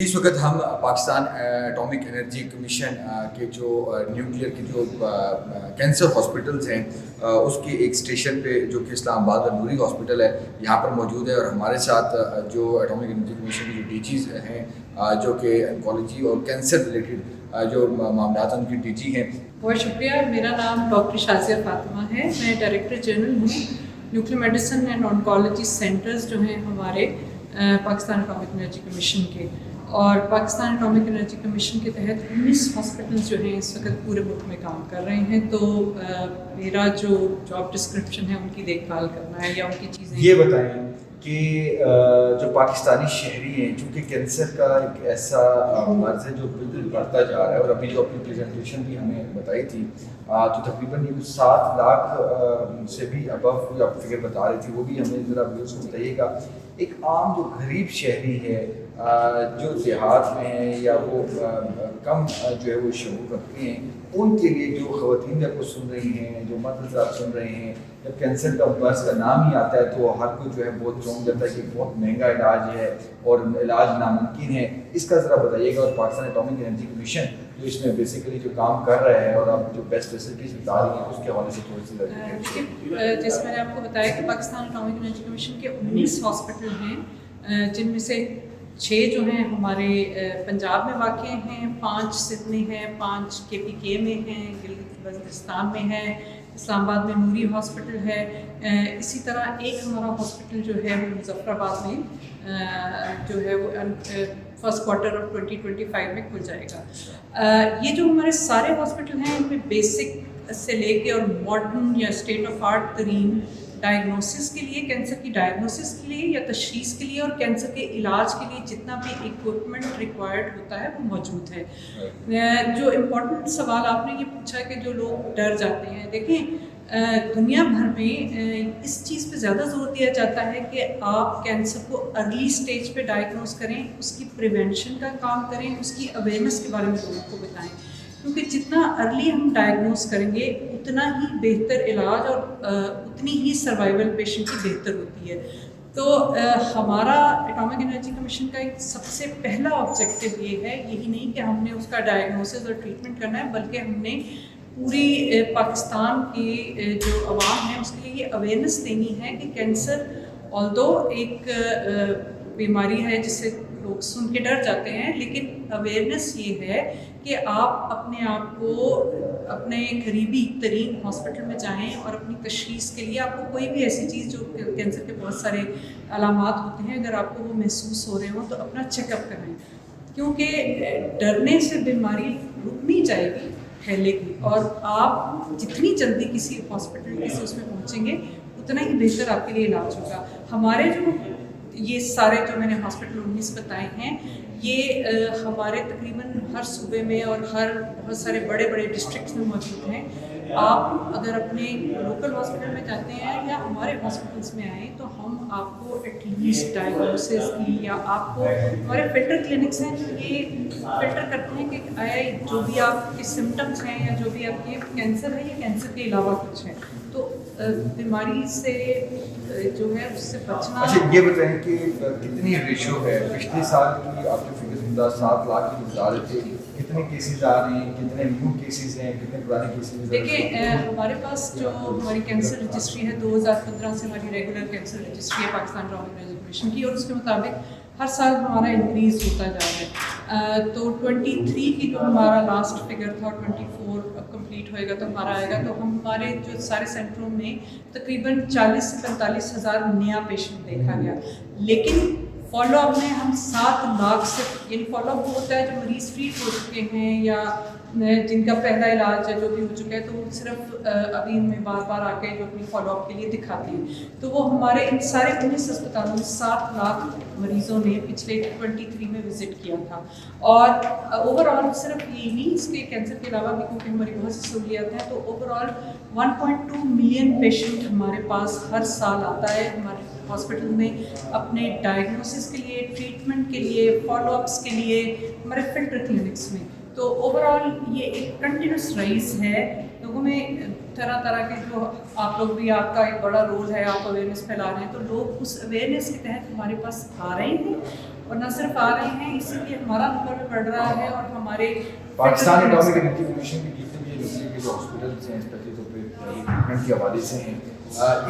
इस वक्त हम पाकिस्तान एटॉमिक एनर्जी कमीशन के जो न्यूक्लियर के जो कैंसर हॉस्पिटल्स हैं उसके एक स्टेशन पे जो कि इस्लामाबाद का नूरी हॉस्पिटल है यहाँ पर मौजूद है। और हमारे साथ जो एटॉमिक एनर्जी कमीशन की जो डीजीज़ हैं जो कि ऑन्कोलॉजी और कैंसर रिलेटेड जो मामला उनकी डीजी हैं। बहुत शुक्रिया। मेरा नाम डॉक्टर शाज़िया फातिमा है। मैं डायरेक्टर जनरल हूँ nuclear medicine and oncology centres जो हैं हमारे पाकिस्तान एटॉमिक एनर्जी कमीशन के, और पाकिस्तान एटॉमिक एनर्जी कमीशन के तहत 19 हॉस्पिटल्स जो हैं इस वक्त पूरे मुल्क में काम कर रहे हैं। तो मेरा जो जॉब डिस्क्रिप्शन है उनकी देखभाल करना है या उनकी चीज़ें। ये बताएं कि जो पाकिस्तानी शहरी हैं, चूँकि कैंसर का एक ऐसा मर्ज़ है जो बिल्कुल बढ़ता जा रहा है, और अभी जो अपनी प्रेजेंटेशन भी हमें बताई थी तो तकरीबन ये 7 लाख से भी अबव जो आप फिगर बता रही थी वो भी हमें ज़रा व्यूज़ को बताइएगा। एक आम जो गरीब शहरी है जो देहात में है या वो कम जो है वो शऊर रखते हैं, उनके लिए जो ख़वातीन आपको सुन रही हैं, जो मर्द आप सुन रहे हैं, जब कैंसर का मर्ज़ का नाम ही आता है तो हर कोई जो है बहुत चौंक जाता है कि बहुत महंगा इलाज है और इलाज नामुमकिन है। इसका ज़रा बताइएगा। और पाकिस्तान एटॉमिक एनर्जी कमीशन जो इसमें बेसिकली जो काम कर रहा है और आप जो बेस्ट फैसिलिटीज़ बता रही हैं उसके हवाले से थोड़ी सी जैसे मैंने आपको बताया कि पाकिस्तान एटॉमिक एनर्जी कमीशन के 19 हॉस्पिटल हैं, जिनमें से 6 जो हैं हमारे पंजाब में वाक़ हैं, 5 सिडनी हैं, 5 KPK में हैं, गिलगित बल्तिस्तान में है, इस्लामाबाद में नूरी हॉस्पिटल है। इसी तरह एक हमारा हॉस्पिटल जो है वो मुजफ्फराबाद में जो है वो फर्स्ट क्वार्टर ऑफ 2025 में खुल जाएगा। ये जो हमारे सारे हॉस्पिटल हैं इनमें बेसिक से लेके और मॉडर्न या स्टेट ऑफ आर्ट तरीन डायग्नोसिस के लिए, कैंसर की डायग्नोसिस के लिए या तशख़ीस के लिए और कैंसर के इलाज के लिए जितना भी इक्विपमेंट रिक्वायर्ड होता है वो मौजूद है। जो इम्पोर्टेंट सवाल आपने ये पूछा कि जो लोग डर जाते हैं, देखें दुनिया भर में इस चीज़ पे ज़्यादा जोर दिया जाता है कि आप कैंसर को अर्ली स्टेज पे डायग्नोस करें, उसकी प्रिवेंशन का काम करें, उसकी अवेयरनेस के बारे में लोगों को बताएं, क्योंकि जितना अर्ली हम डायग्नोस करेंगे उतना ही बेहतर इलाज और उतनी ही सर्वाइवल पेशेंट की बेहतर होती है। तो हमारा एटॉमिक एनर्जी कमीशन का एक सबसे पहला ऑब्जेक्टिव ये है, यही नहीं कि हमने उसका डायग्नोसिस और ट्रीटमेंट करना है, बल्कि हमने पूरी पाकिस्तान की जो आवाम है उसके लिए ये अवेयरनेस देनी है कि कैंसर ऑल्दो एक बीमारी है जिससे लोग सुन के डर जाते हैं, लेकिन अवेयरनेस ये है कि आप अपने आप को अपने करीबी तरीन हॉस्पिटल में जाएं और अपनी तशख़ीस के लिए आपको कोई भी ऐसी चीज़ जो कैंसर के बहुत सारे अलामात होते हैं, अगर आपको वो महसूस हो रहे हो तो अपना चेकअप कराएं, क्योंकि डरने से बीमारी रुक नहीं जाएगी, फैलेगी। और आप जितनी जल्दी किसी हॉस्पिटल किसी उसमें पहुँचेंगे उतना ही बेहतर आपके लिए इलाज होगा। हमारे जो ये सारे जो मैंने हॉस्पिटल 19 बताए हैं, ये हमारे तकरीबन हर सूबे में और हर बहुत सारे बड़े बड़े डिस्ट्रिक्ट्स में मौजूद हैं। आप अगर अपने लोकल हॉस्पिटल में जाते हैं या हमारे हॉस्पिटल्स में आएँ तो हम आपको एटलीस्ट डायग्नोसिस की या आपको हमारे फ़िल्टर क्लिनिक्स हैं जो ये फ़िल्टर करते हैं कि आया जो भी आपके सिम्टम्स हैं या जो भी आपके कैंसर है या कैंसर के अलावा कुछ है, तो बीमारी से जो है उससे बचना। अच्छा, ये बताएं कि कितनी रेशो है पिछले साल की आपके फिगर 7 लाख की बता रहे थे, कितने केसेस आ रहे हैं, कितने न्यू केसेस हैं, कितने पुराने केसेस? देखिए हमारे पास जो हमारी कैंसर रजिस्ट्री है 2015 से हमारी रेगुलर कैंसर रजिस्ट्री है पाकिस्तान एटॉमिक एनर्जी कमीशन की, और उसके मुताबिक हर साल हमारा इंक्रीज़ होता जा रहा है। तो 23 की जो हमारा लास्ट फिगर था, 24 अब कंप्लीट होएगा तो हमारा आएगा, तो हमारे जो सारे सेंटरों में तकरीबन 40 से 45 हज़ार नया पेशेंट देखा गया। लेकिन फॉलोअप में हम 7 लाख से, यानी फॉलोअप वो होता है जो मरीज़ ट्रीट हो चुके हैं या जिनका पहला इलाज है जो भी हो चुका है, तो वो सिर्फ अभी हमें बार बार आके जो अपनी फॉलोअप के लिए दिखाते हैं। तो वो हमारे इन सारे 19 अस्पतालों में 7 लाख मरीज़ों ने पिछले 23 में विज़िट किया था। और ओवरऑल सिर्फ यही नहीं, इसके कैंसर के अलावा भी क्योंकि हमारी बहुत सी सहूलियात हैं, तो ओवरऑल 1.2 मिलियन पेशेंट हमारे पास हर साल आता है हमारे हॉस्पिटल में अपने डायग्नोसिस के लिए, ट्रीटमेंट के लिए, फॉलोअप्स के लिए, हमारे फ़िल्टर क्लिनिक्स में। तो ओवरऑल ये एक कंटिन्यूस राइज है। लोगों में तरह तरह के जो आप लोग भी, आपका एक बड़ा रोल है, आप अवेयरनेस फैला रहे हैं, तो लोग उस अवेयरनेस के तहत हमारे पास आ रहे हैं और न सिर्फ आ रहे हैं, इसीलिए हमारा नंबर भी बढ़ रहा है और हमारे पाकिस्तान एटॉमिक एनर्जी कमीशन की जितने भी न्यूक्लियर के जो हॉस्पिटल्स हैं स्पेशली तो ट्रीटमेंट के हवाले से हैं,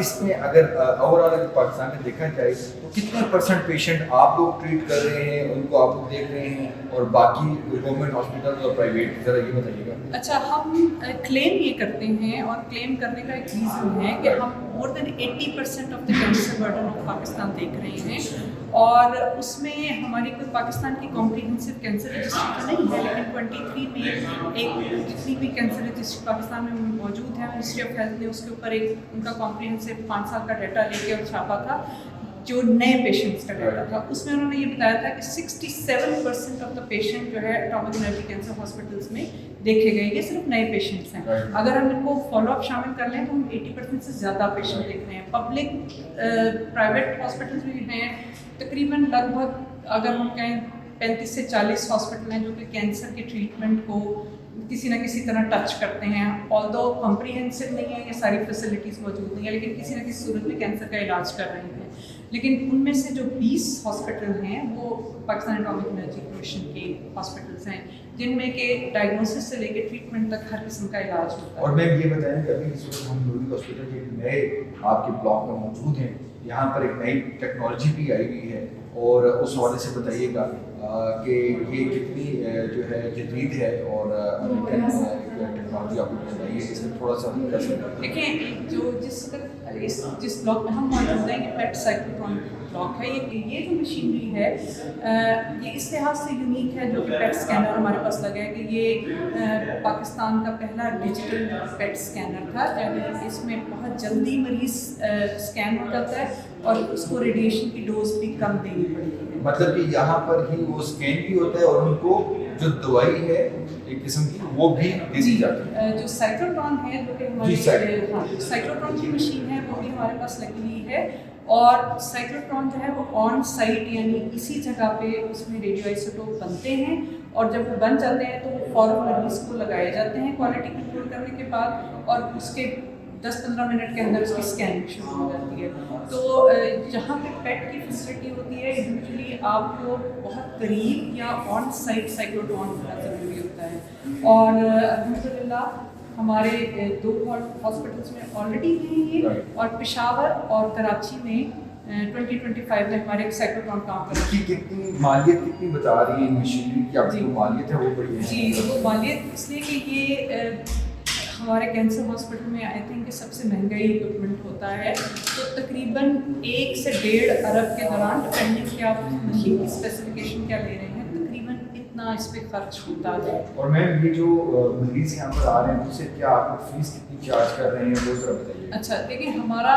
इसमें अगर ओवरऑल अगर पाकिस्तान में देखा जाए तो कितने % पेशेंट आप लोग ट्रीट कर रहे हैं, उनको आप लोग देख रहे हैं, और बाकी गवर्नमेंट हॉस्पिटल और प्राइवेट, ज़रा ये बताइएगा। अच्छा, हम क्लेम ये करते हैं और क्लेम करने का एक रीज़न है कि हम more than 80% of the cancer burden of Pakistan देख रहे हैं, और उसमें हमारी कोई पाकिस्तान की कॉम्प्रिहेंसिव कैंसर रजिस्ट्री तो नहीं है, लेकिन 23 में एक जितनी भी कैंसर रजिस्ट्री पाकिस्तान में मौजूद है, मिनिस्ट्री ऑफ हेल्थ ने उसके ऊपर एक उनका कॉम्प्रिहेंसिव 5 साल का डाटा लेके और छापा था जो नए पेशेंट्स का डाटा था। उसमें उन्होंने ये बताया था कि 67% ऑफ द पेशेंट जो है एटॉमिक एनर्जी कैंसर हॉस्पिटल्स में देखे गए, ये सिर्फ नए पेशेंट्स हैं। अगर हम इनको फॉलोअप शामिल कर लें तो हम 80% से ज़्यादा पेशेंट देख रहे हैं। पब्लिक प्राइवेट हॉस्पिटल्स भी हैं, तकरीबन लगभग अगर हम कहें 35 से 40 हॉस्पिटल हैं जो कि कैंसर के ट्रीटमेंट को किसी न किसी तरह टच करते हैं। ऑल्दो कॉम्प्रिहेंसिव नहीं है, ये सारी फैसिलिटीज़ मौजूद नहीं है, लेकिन किसी न किसी सूरत में कैंसर का इलाज कर रहे हैं। लेकिन उनमें से जो 20 हॉस्पिटल हैं वो पाकिस्तान एटॉमिक एनर्जी कमीशन के हॉस्पिटल्स हैं, जिनमें के डायग्नोसिस से लेकर ट्रीटमेंट तक हर किस्म का इलाज होता है। और मैम ये बताएं कि अभी इस वक्त हम नूरी हॉस्पिटल के नए आपके ब्लॉक में मौजूद हैं, यहाँ पर एक नई टेक्नोलॉजी भी आई हुई है, और उस हवाले से बताइएगा कि ये कितनी जो है जदीद है, और टेक्नोलॉजी आपको बताइए, इसमें थोड़ा सा देखिए, जो जिस ब्लॉक में हम मौजूद हैं, ये पेट साइक्लोट्रॉन ब्लॉक है। ये जो मशीनरी है ये इस लिहाज से यूनिक है, जो कि पेट स्कैनर हमारे पास लगा है कि ये पाकिस्तान का पहला डिजिटल पेट स्कैनर था, यानी इसमें बहुत जल्दी मरीज़ स्कैन हो जाता है और उसको रेडिएशन की डोज भी कम देनी पड़ती है। मतलब कि यहाँ पर ही वो स्कैन भी होता है और उनको जो दवाई है एक किस्म की वो भी दे दी जाती है। जो साइक्लोट्रॉन है जो कि हमारे साइक्लोट्रॉन की मशीन है वो भी हमारे पास लगी हुई है, और साइक्लोट्रॉन जो है वो ऑन साइट यानी इसी जगह पे उसमें रेडियो आइसोटोप बनते हैं, और जब वो बन जाते हैं तो वो फौरन मरीज़ को लगाए जाते हैं क्वालिटी कंट्रोल करने के बाद, और उसके 10-15 मिनट के अंदर उसकी स्कैनिंग शुरू हो जाती है। तो जहाँ पे पेट की फैसिलिटी होती है, यूजुअली आपको बहुत करीब या ऑन साइट साइक्लोट्रॉन होना ज़रूरी होता है, और अल्हम्दुलिल्लाह हमारे 2 हॉस्पिटल्स में ऑलरेडी हैं ये, और पेशावर और कराची में 2025 में हमारे एक साइक्लोट्रॉन काम कर रहा है। इसकी कितनी मालियत कितनी बता रही है मशीनरी की, आपकी जो मालियत है वो बड़ी है? जी, वो मालियत इसलिए कि ये हमारे कैंसर हॉस्पिटल में आई थिंक सबसे महंगा इक्विपमेंट होता है, तो तकरीबन 1 से 1.5 अरब के दौरान, डिपेंडिंग कि आप मशीन की स्पेसिफिकेशन क्या ले रहे हैं, तकरीबन इतना इस पे खर्च होता है। और मैम ये जो मरीज यहाँ पर आ रहे हैं उनसे क्या आप फीस कितनी चार्ज कर रहे हैं वो जरा बताइए। अच्छा, देखिए हमारा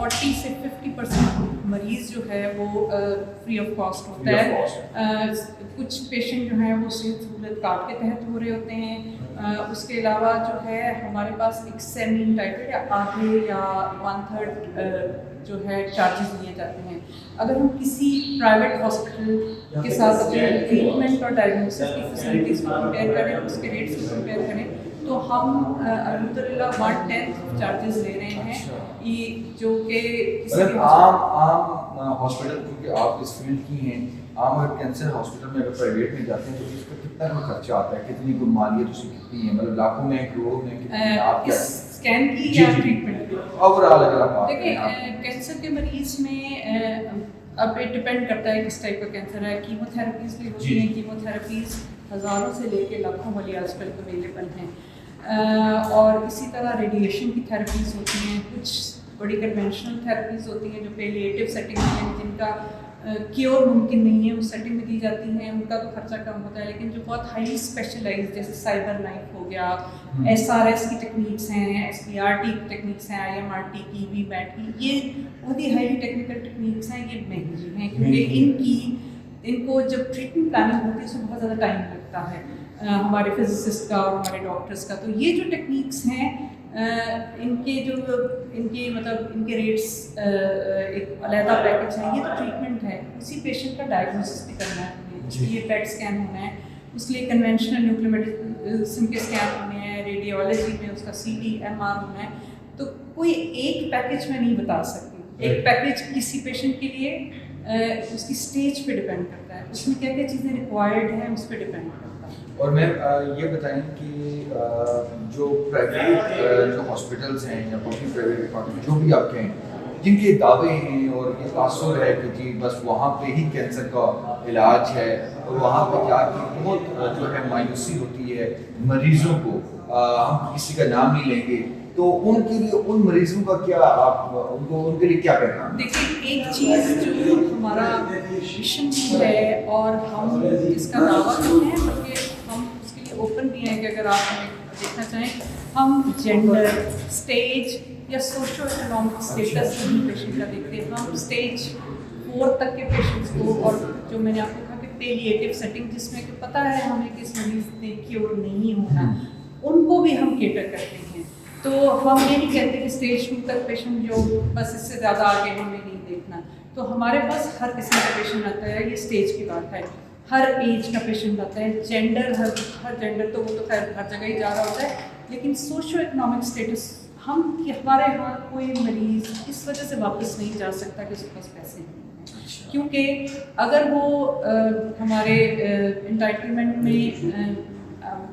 40 से 50% मरीज़ जो है वो फ्री ऑफ कॉस्ट होता है। कुछ पेशेंट जो हैं वो सेहत सहूलत कार्ड के तहत हो रहे होते हैं। उसके अलावा जो है हमारे पास एक सेमी इंटाइटेड या आधे या 1/3 जो है चार्जेस लिए जाते हैं। अगर हम किसी प्राइवेट हॉस्पिटल के साथ अपने ट्रीटमेंट और डायग्नोसिस की फैसिलिटीज़ को कंपेयर करें, उसके रेट्स को कंपेयर करें, तो हम अल्हम्दुलिल्लाह 1/10 चार्जेस ले रहे हैं, ये जो कि मतलब आम हॉस्पिटल, क्योंकि आप इस फील्ड की हैं, आम अगर कैंसर हॉस्पिटल में अगर प्राइवेट में जाते हैं तो इसका कितना कोई खर्चा आता है, कितनी कोई मालियत उसकी कितनी है, मतलब लाखों में करोड़ों में कितनी आप क्या स्कैन की या ट्रीटमेंट की? ओवरऑल अगर आप देखिए, कैंसर के मरीज में अब इट डिपेंड करता है किस टाइप का कैंसर है। कीमोथेरेपीज़ भी होती हैं, कीमोथेरेपीज़ हज़ारों से लेके लाखों वाली आजकल अवेलेबल हैं, और इसी तरह रेडिएशन की थेरेपीज़ होती हैं, कुछ बड़ी कन्वेंशनल थेरेपीज़ होती हैं जो पेलिएटिव सेटिंग में जिनका क्योर मुमकिन नहीं है उस सेटिंग में दी जाती हैं, उनका तो खर्चा कम होता है। लेकिन जो बहुत हाईली स्पेशलाइज्ड जैसे साइबर नाइफ हो गया, SRS की टेक्निक्स हैं, SPRT की टेक्निक्स हैं, IMRT की, VMAT की, ये बहुत ही हाईली टेक्निकल टेक्निक्स हैं, ये महंगी हैं क्योंकि इनको जब ट्रीटमेंट प्लानिंग होती है उसमें बहुत ज़्यादा टाइम लगता है हमारे फिजिसिस्ट का और हमारे डॉक्टर्स का। तो ये जो टेक्निक्स हैं इनके रेट्स एक अलहदा पैकेज है। ये तो ट्रीटमेंट है, उसी पेशेंट का डायग्नोसिस भी करना है, उसके लिए पेट स्कैन होना है, उसके लिए कन्वेंशनल न्यूक्लियर मेडिसिन के स्कैन होने हैं, रेडियोलॉजी में उसका CT MR होना है। तो कोई एक पैकेज में नहीं बता सकती। एक पैकेज किसी पेशेंट के लिए اس کی اسٹیج پہ ڈپینڈ کرتا ہے، اس میں کیا کیا چیزیں ریکوائرڈ ہیں اس پہ ڈپینڈ کرتا ہے. اور میم یہ بتائیں کہ جو پرائیویٹ جو ہاسپٹلس ہیں یا پبلک پرائیویٹ ڈپارٹمنٹ جو بھی آپ کے ہیں، جن کے دعوے ہیں اور یہ تاثر ہے کہ جی بس وہاں پہ ہی کینسر کا علاج ہے اور وہاں پہ جا کے بہت جو ہے مایوسی ہوتی ہے مریضوں کو، ہم کسی کا نام نہیں لیں گے، تو ان کے لیے ان مریضوں کا کیا آپ ان کے لیے کیا پیغام؟ دیکھیے ایک چیز جو ہمارا مشن بھی ہے اور ہم اس کا دعویٰ بھی ہے بلکہ ہم اس کے لیے اوپن بھی ہیں کہ اگر آپ ہمیں دیکھنا چاہیں ہم جینڈر، اسٹیج یا سوشو اکنامک اسٹیٹس نہیں پیشنٹ کا دیکھتے ہیں. ہم اسٹیج 4 تک کے پیشنٹس کو، اور جو میں نے آپ کو کہا کہ پیلیٹیو سیٹنگ جس میں کہ پتہ ہے ہمیں کہ اس مریض نے کیور نہیں ہونا، ان کو بھی ہم کیٹر کرتے ہیں. تو ہم یہ نہیں کہتے کہ اسٹیج 2 تک پیشنٹ جو بس اس سے زیادہ آگے ہمیں نہیں دیکھنا. تو ہمارے پاس ہر قسم کا پیشنٹ آتا ہے، یہ اسٹیج کی بات ہے، ہر ایج کا پیشنٹ آتا ہے. جینڈر ہر جینڈر تو وہ تو خیر ہر جگہ ہی جا رہا ہوتا ہے، لیکن سوشو اکنامک اسٹیٹس ہمارے یہاں کوئی مریض اس وجہ سے واپس نہیں جا سکتا کہ اس کے پاس پیسے نہیں ہیں، کیونکہ اگر وہ ہمارے انٹائٹلمنٹ میں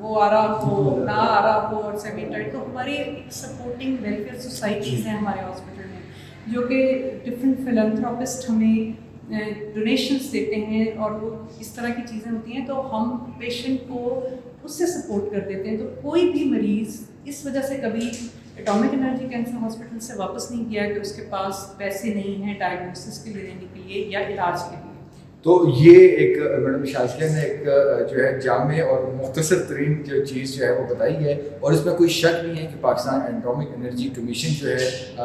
وہ آ رہا ہو نہ آ رہا ہو اور سیمی انٹائٹ، تو ہماری سپورٹنگ ویلفیئر سوسائٹیز ہیں ہمارے ہاسپٹل میں جو کہ ڈفرینٹ فلانتھراپسٹ ہمیں ڈونیشنس دیتے ہیں اور وہ اس طرح کی چیزیں ہوتی ہیں تو ہم پیشنٹ کو اس سے سپورٹ کر دیتے ہیں. تو کوئی بھی مریض اس وجہ سے کبھی اٹامک انرجی کینسر ہاسپٹل سے واپس نہیں کیا کہ اس کے پاس پیسے نہیں ہیں ڈائگنوسس کے لیے دینے کے لیے یا علاج کے لیے. تو یہ ایک میڈم شازیہ نے ایک جو ہے جامع اور مختصر ترین جو چیز جو ہے وہ بتائی ہے، اور اس میں کوئی شک نہیں ہے کہ پاکستان اٹامک انرجی کمیشن جو ہے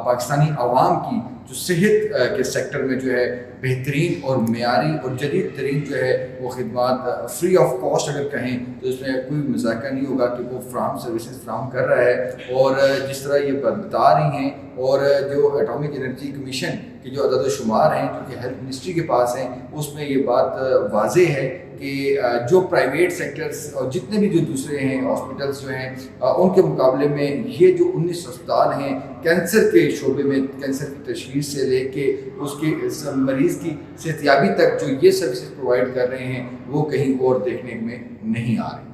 پاکستانی عوام کی جو صحت کے سیکٹر میں جو ہے بہترین اور معیاری اور جدید ترین جو ہے وہ خدمات فری آف کاسٹ اگر کہیں تو اس میں کوئی مذاکرہ نہیں ہوگا کہ وہ سروسز فراہم کر رہا ہے. اور جس طرح یہ بتا رہی ہیں، اور جو اٹامک انرجی کمیشن کے جو عدد و شمار ہیں جو کہ ہیلتھ منسٹری کے پاس ہیں، اس میں یہ بات واضح ہے کہ جو پرائیویٹ سیکٹرز اور جتنے بھی جو دوسرے ہیں ہاسپٹلس جو ہیں ان کے مقابلے میں یہ جو 19 اسپتال ہیں کینسر کے شعبے میں کینسر کی تشخیص سے لے کے اس کے مریض کی صحتیابی تک جو یہ سروسز پرووائڈ کر رہے ہیں وہ کہیں اور دیکھنے میں نہیں آ رہی.